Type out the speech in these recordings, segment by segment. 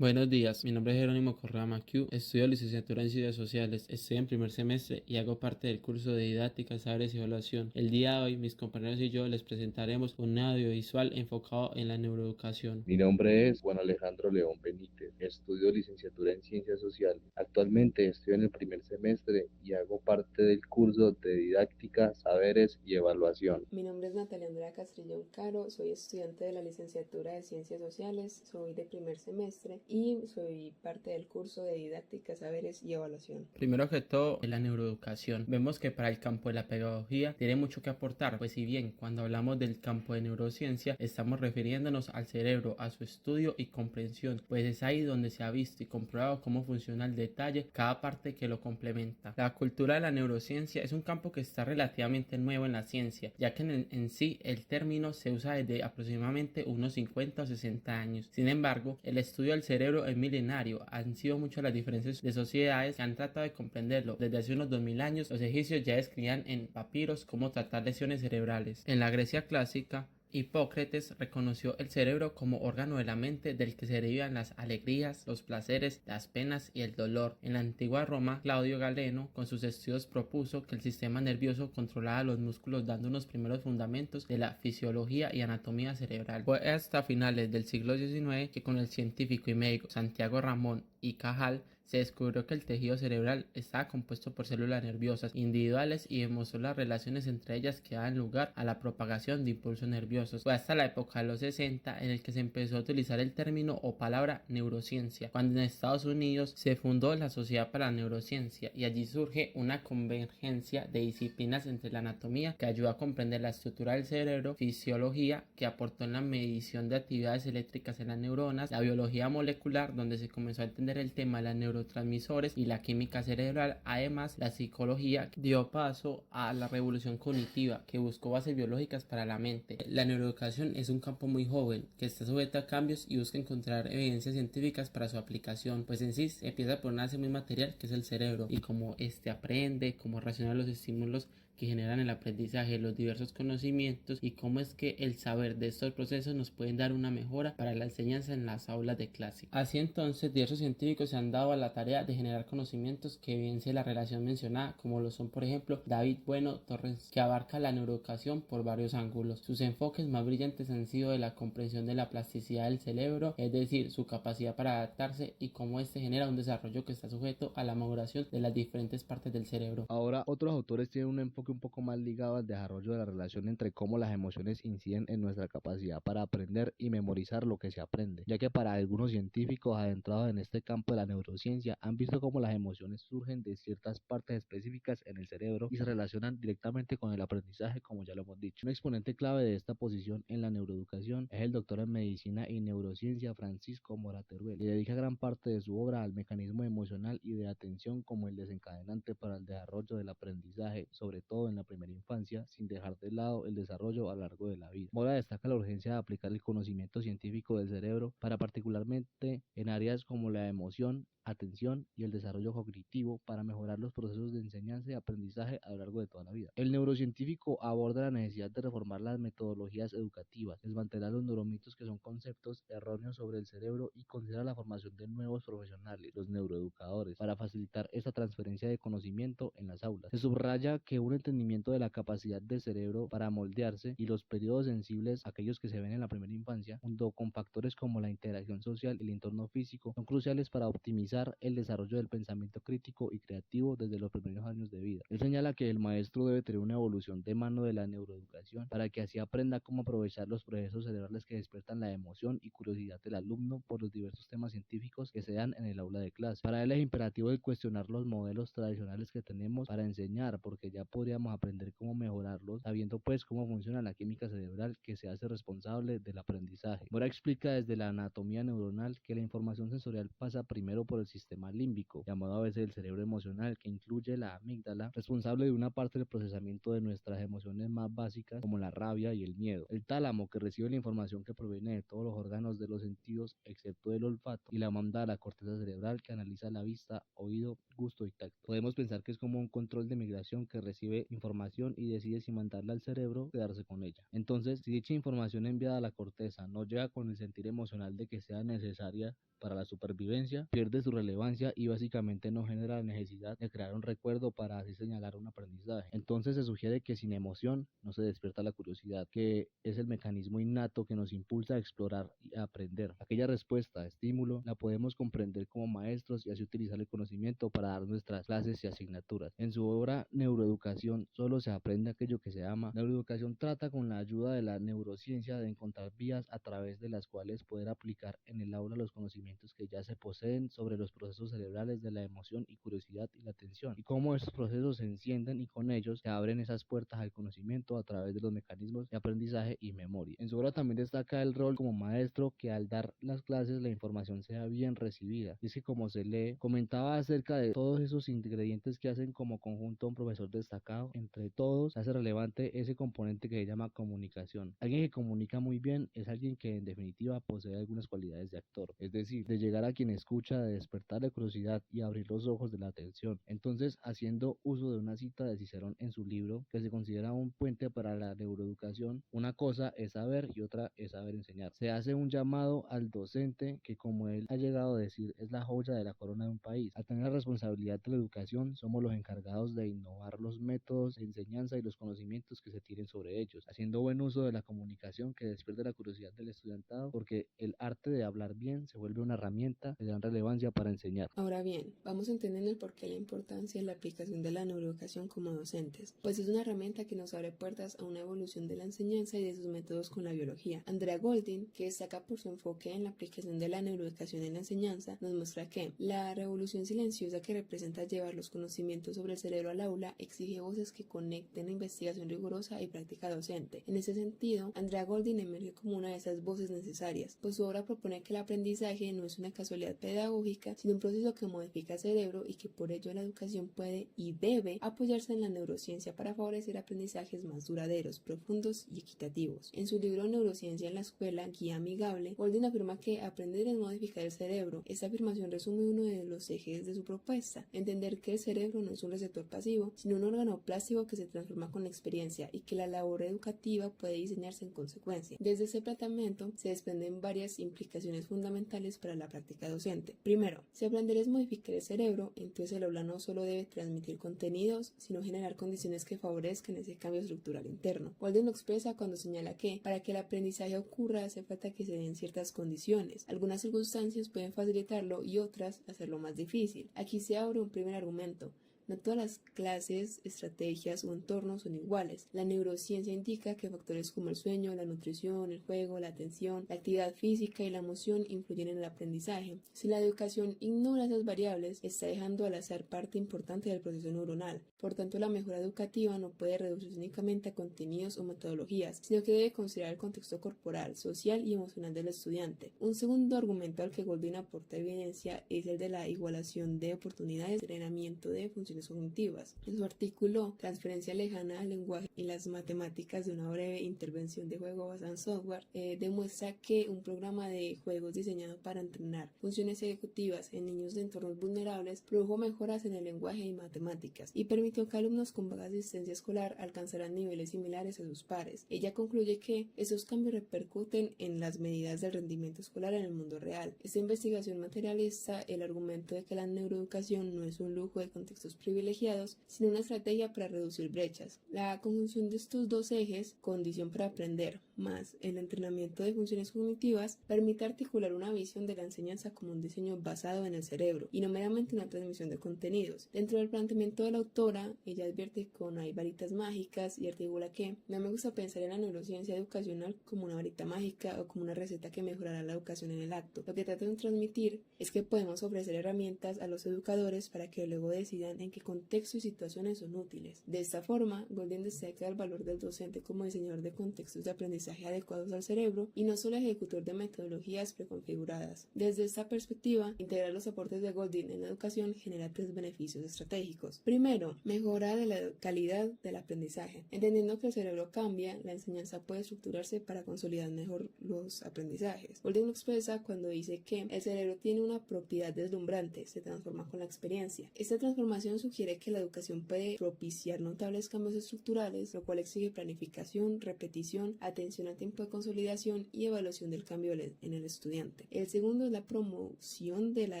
Buenos días, mi nombre es Jerónimo Correa Maciú, estudio licenciatura en Ciencias Sociales, estoy en primer semestre y hago parte del curso de Didáctica, Saberes y Evaluación. El día de hoy, mis compañeros y yo les presentaremos un audiovisual enfocado en la neuroeducación. Mi nombre es Juan Alejandro León Benítez, estudio licenciatura en Ciencias Sociales. Actualmente estoy en el primer semestre y hago parte del curso de Didáctica, Saberes y Evaluación. Mi nombre es Natalia Andrea Castrillón Caro, soy estudiante de la licenciatura de Ciencias Sociales, soy de primer semestre y soy parte del curso de Didáctica, Saberes y Evaluación. Primero que todo, en la neuroeducación. Vemos que para el campo de la pedagogía tiene mucho que aportar, pues si bien cuando hablamos del campo de neurociencia estamos refiriéndonos al cerebro, a su estudio y comprensión, pues es ahí donde se ha visto y comprobado cómo funciona al detalle cada parte que lo complementa. La cultura de la neurociencia es un campo que está relativamente nuevo en la ciencia, ya que en sí el término se usa desde aproximadamente unos 50 o 60 años. Sin embargo, el estudio del cerebro es milenario, han sido muchas las diferencias de sociedades que han tratado de comprenderlo. Desde hace unos 2000 años, los egipcios ya escribían en papiros cómo tratar lesiones cerebrales. En la Grecia clásica, Hipócrates reconoció el cerebro como órgano de la mente del que se derivan las alegrías, los placeres, las penas y el dolor. En la antigua Roma, Claudio Galeno, con sus estudios, propuso que el sistema nervioso controlaba los músculos, dando unos primeros fundamentos de la fisiología y anatomía cerebral. Fue hasta finales del siglo XIX que con el científico y médico Santiago Ramón y Cajal se descubrió que el tejido cerebral estaba compuesto por células nerviosas individuales y demostró las relaciones entre ellas que daban lugar a la propagación de impulsos nerviosos. Fue hasta la época de los 60 en el que se empezó a utilizar el término o palabra neurociencia, cuando en Estados Unidos se fundó la Sociedad para la Neurociencia y allí surge una convergencia de disciplinas entre la anatomía que ayuda a comprender la estructura del cerebro, fisiología que aportó en la medición de actividades eléctricas en las neuronas, la biología molecular donde se comenzó a entender el tema de la neurotransmisores y la química cerebral. Además, la psicología dio paso a la revolución cognitiva que buscó bases biológicas para la mente. La neuroeducación es un campo muy joven que está sujeto a cambios y busca encontrar evidencias científicas para su aplicación, pues en sí empieza por una base muy material que es el cerebro y cómo éste aprende, cómo reacciona a los estímulos que generan el aprendizaje, los diversos conocimientos y cómo es que el saber de estos procesos nos pueden dar una mejora para la enseñanza en las aulas de clase. Así entonces, diversos científicos se han dado a la tarea de generar conocimientos que evidencien la relación mencionada, como lo son por ejemplo David Bueno Torres, que abarca la neuroeducación por varios ángulos. Sus enfoques más brillantes han sido de la comprensión de la plasticidad del cerebro, es decir, su capacidad para adaptarse y cómo este genera un desarrollo que está sujeto a la maduración de las diferentes partes del cerebro. Ahora, otros autores tienen un enfoque un poco más ligado al desarrollo de la relación entre cómo las emociones inciden en nuestra capacidad para aprender y memorizar lo que se aprende, ya que para algunos científicos adentrados en este campo de la neurociencia han visto cómo las emociones surgen de ciertas partes específicas en el cerebro y se relacionan directamente con el aprendizaje, como ya lo hemos dicho. Un exponente clave de esta posición en la neuroeducación es el doctor en medicina y neurociencia Francisco Mora Teruel, y dedica gran parte de su obra al mecanismo emocional y de atención como el desencadenante para el desarrollo del aprendizaje, sobre todo en la primera infancia, sin dejar de lado el desarrollo a lo largo de la vida. Mora destaca la urgencia de aplicar el conocimiento científico del cerebro para particularmente en áreas como la emoción, atención y el desarrollo cognitivo para mejorar los procesos de enseñanza y aprendizaje a lo largo de toda la vida. El neurocientífico aborda la necesidad de reformar las metodologías educativas, desmantelar los neuromitos que son conceptos erróneos sobre el cerebro y considera la formación de nuevos profesionales, los neuroeducadores, para facilitar esta transferencia de conocimiento en las aulas. Se subraya que un entendimiento de la capacidad del cerebro para moldearse y los periodos sensibles, aquellos que se ven en la primera infancia, junto con factores como la interacción social y el entorno físico, son cruciales para optimizar el desarrollo del pensamiento crítico y creativo desde los primeros años de vida. Él señala que el maestro debe tener una evolución de mano de la neuroeducación para que así aprenda cómo aprovechar los procesos cerebrales que despiertan la emoción y curiosidad del alumno por los diversos temas científicos que se dan en el aula de clase. Para él es imperativo el cuestionar los modelos tradicionales que tenemos para enseñar, porque ya podríamos aprender cómo mejorarlos, sabiendo pues cómo funciona la química cerebral que se hace responsable del aprendizaje. Mora explica desde la anatomía neuronal que la información sensorial pasa primero por el sistema límbico, llamado a veces el cerebro emocional, que incluye la amígdala, responsable de una parte del procesamiento de nuestras emociones más básicas como la rabia y el miedo. El tálamo, que recibe la información que proviene de todos los órganos de los sentidos excepto el olfato, y la manda a la corteza cerebral, que analiza la vista, oído, gusto y tacto. Podemos pensar que es como un control de migración que recibe información y decide si mandarla al cerebro o quedarse con ella. Entonces, si dicha información enviada a la corteza no llega con el sentir emocional de que sea necesaria para la supervivencia, pierde su relevancia y básicamente no genera la necesidad de crear un recuerdo para así señalar un aprendizaje. Entonces se sugiere que sin emoción no se despierta la curiosidad, que es el mecanismo innato que nos impulsa a explorar y a aprender. Aquella respuesta, estímulo, la podemos comprender como maestros y así utilizar el conocimiento para dar nuestras clases y asignaturas. En su obra Neuroeducación, solo se aprende aquello que se ama. Neuroeducación trata con la ayuda de la neurociencia de encontrar vías a través de las cuales poder aplicar en el aula los conocimientos que ya se poseen sobre los procesos cerebrales de la emoción y curiosidad y la atención, y cómo estos procesos se encienden y con ellos se abren esas puertas al conocimiento a través de los mecanismos de aprendizaje y memoria. En su obra también destaca el rol como maestro, que al dar las clases la información sea bien recibida. Y es que como se lee, comentaba acerca de todos esos ingredientes que hacen como conjunto un profesor destacado. Entre todos hace relevante ese componente que se llama comunicación. Alguien que comunica muy bien es alguien que en definitiva posee algunas cualidades de actor, es decir, de llegar a quien escucha, de despertar la curiosidad y abrir los ojos de la atención. Entonces, haciendo uso de una cita de Cicerón en su libro, que se considera un puente para la neuroeducación, una cosa es saber y otra es saber enseñar. Se hace un llamado al docente que, como él ha llegado a decir, es la joya de la corona de un país. Al tener la responsabilidad de la educación, somos los encargados de innovar los métodos de enseñanza y los conocimientos que se tienen sobre ellos, haciendo buen uso de la comunicación que despierte la curiosidad del estudiantado, porque el arte de hablar bien se vuelve una herramienta de gran relevancia para enseñar. Ahora bien, vamos entendiendo el porqué de la importancia de la aplicación de la neuroeducación como docentes, pues es una herramienta que nos abre puertas a una evolución de la enseñanza y de sus métodos con la biología. Andrea Goldin, que destaca por su enfoque en la aplicación de la neuroeducación en la enseñanza, nos muestra que la revolución silenciosa que representa llevar los conocimientos sobre el cerebro al aula exige voces que conecten investigación rigurosa y práctica docente. En ese sentido, Andrea Goldin emerge como una de esas voces necesarias, pues su obra propone que el aprendizaje no es una casualidad pedagógica, sino un proceso que modifica el cerebro y que por ello la educación puede y debe apoyarse en la neurociencia para favorecer aprendizajes más duraderos, profundos y equitativos. En su libro Neurociencia en la escuela, Guía Amigable, Goldin afirma que aprender es modificar el cerebro. Esta afirmación resume uno de los ejes de su propuesta: entender que el cerebro no es un receptor pasivo, sino un órgano plástico que se transforma con la experiencia y que la labor educativa puede diseñarse en consecuencia. Desde ese planteamiento se desprenden varias implicaciones fundamentales para la práctica docente. Primero, si aprender es modificar el cerebro, entonces el aula no solo debe transmitir contenidos, sino generar condiciones que favorezcan ese cambio estructural interno. Walden lo expresa cuando señala que, para que el aprendizaje ocurra, hace falta que se den ciertas condiciones. Algunas circunstancias pueden facilitarlo y otras hacerlo más difícil. Aquí se abre un primer argumento. No todas las clases, estrategias o entornos son iguales. La neurociencia indica que factores como el sueño, la nutrición, el juego, la atención, la actividad física y la emoción influyen en el aprendizaje. Si la educación ignora esas variables, está dejando al azar parte importante del proceso neuronal. Por tanto, la mejora educativa no puede reducirse únicamente a contenidos o metodologías, sino que debe considerar el contexto corporal, social y emocional del estudiante. Un segundo argumento al que Goldin aporta evidencia es el de la igualación de oportunidades de entrenamiento de funciones cognitivas. En su artículo Transferencia lejana al lenguaje y las matemáticas de una breve intervención de juego basada en software, demuestra que un programa de juegos diseñado para entrenar funciones ejecutivas en niños de entornos vulnerables produjo mejoras en el lenguaje y matemáticas y permitió que alumnos con baja asistencia escolar alcanzaran niveles similares a sus pares. Ella concluye que esos cambios repercuten en las medidas del rendimiento escolar en el mundo real. Esta investigación materializa el argumento de que la neuroeducación no es un lujo de contextos privilegiados, sino una estrategia para reducir brechas. La conjunción de estos dos ejes, condición para aprender, más el entrenamiento de funciones cognitivas, permite articular una visión de la enseñanza como un diseño basado en el cerebro y no meramente una transmisión de contenidos. Dentro del planteamiento de la autora, ella advierte que no hay varitas mágicas y articula que no me gusta pensar en la neurociencia educacional como una varita mágica o como una receta que mejorará la educación en el acto. Lo que trata de transmitir es que podemos ofrecer herramientas a los educadores para que luego decidan en qué contexto y situaciones son útiles. De esta forma, Goldin destaca el valor del docente como diseñador de contextos de aprendizaje aprendizaje adecuados al cerebro y no solo ejecutor de metodologías preconfiguradas. Desde esta perspectiva, integrar los aportes de Golding en la educación genera 3 beneficios estratégicos. Primero, mejora de la calidad del aprendizaje. Entendiendo que el cerebro cambia, la enseñanza puede estructurarse para consolidar mejor los aprendizajes. Golding lo expresa cuando dice que el cerebro tiene una propiedad deslumbrante, se transforma con la experiencia. Esta transformación sugiere que la educación puede propiciar notables cambios estructurales, lo cual exige planificación, repetición, atención al tiempo de consolidación y evaluación del cambio en el estudiante. El segundo es la promoción de la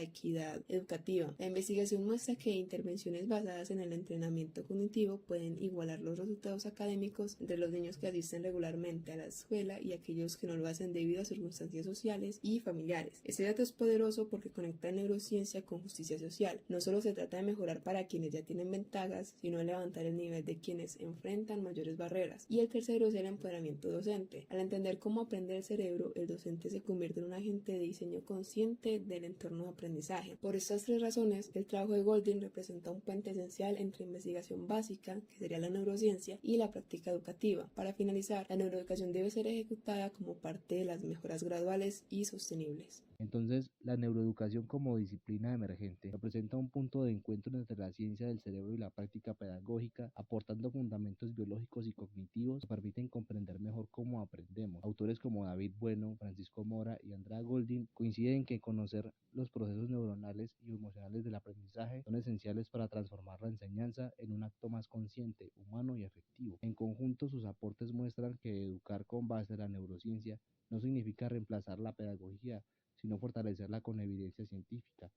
equidad educativa. La investigación muestra que intervenciones basadas en el entrenamiento cognitivo pueden igualar los resultados académicos entre los niños que asisten regularmente a la escuela y aquellos que no lo hacen debido a circunstancias sociales y familiares. Este dato es poderoso porque conecta neurociencia con justicia social. No solo se trata de mejorar para quienes ya tienen ventajas, sino de levantar el nivel de quienes enfrentan mayores barreras. Y el tercero es el empoderamiento docente. Al entender cómo aprende el cerebro, el docente se convierte en un agente de diseño consciente del entorno de aprendizaje. Por estas 3 razones, el trabajo de Golding representa un puente esencial entre investigación básica, que sería la neurociencia, y la práctica educativa. Para finalizar, la neuroeducación debe ser ejecutada como parte de las mejoras graduales y sostenibles. Entonces, la neuroeducación como disciplina emergente representa un punto de encuentro entre la ciencia del cerebro y la práctica pedagógica, aportando fundamentos biológicos y cognitivos que permiten comprender mejor cómo aprendemos. Autores como David Bueno, Francisco Mora y Andrea Golding coinciden en que conocer los procesos neuronales y emocionales del aprendizaje son esenciales para transformar la enseñanza en un acto más consciente, humano y efectivo. En conjunto, sus aportes muestran que educar con base en la neurociencia no significa reemplazar la pedagogía, sino fortalecerla con evidencia científica,